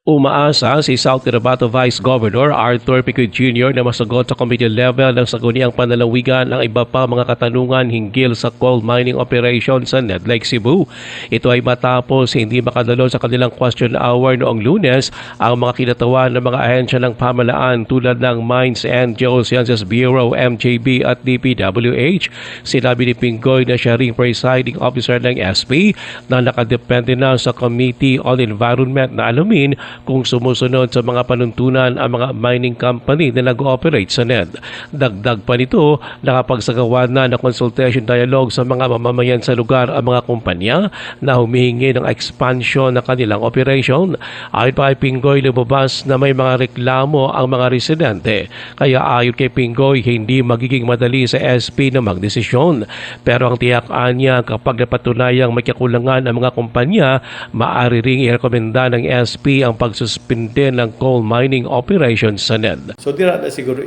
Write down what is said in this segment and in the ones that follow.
Umaasa si South Cotabato Vice Governor Arthur Picoy Jr. na masagot sa committee level ng sangguniang panlalawigan ang iba pa mga katanungan hinggil sa coal mining operation sa Ned Lake, Cebu. Ito ay matapos hindi makadalo sa kanilang question hour noong Lunes ang mga kinatawan ng mga ahensya ng pamahalaan tulad ng Mines and Geosciences Bureau MJB at DPWH. Sinabi ni Pingoy na siya ring presiding officer ng SP na nakadepende na sa Committee on Environment na alamin kung sumusunod sa mga panuntunan ang mga mining company na nag-ooperate sa NED. Dagdag pa nito, nakapagsagawa na ng consultation dialogue sa mga mamamayan sa lugar ang mga kumpanya na humihingi ng expansion ng kanilang operation. Ayon pa kay Pingoy, lumabas na may mga reklamo ang mga residente. Kaya ayon kay Pingoy, hindi magiging madali sa SP na magdesisyon. Pero ang tiyakaan niya kapag napatunayang may kakulangan ang mga kumpanya, maaari ring i-rekomenda ng SP ang pagsuspinde ng coal mining operations sa NED. So dira na siguro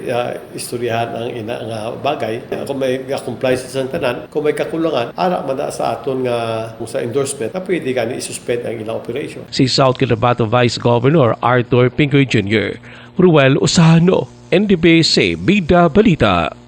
istoryahan ang ina nga bagay. Kung may compliance sa tanan, kung may kakulangan, ara man sa aton nga sa endorsement, na pwede gani isuspend ang ilang operation. Si South Cotabato Vice Governor Arthur Pingoy Jr. Ruel Osano, NDBC Bida Balita.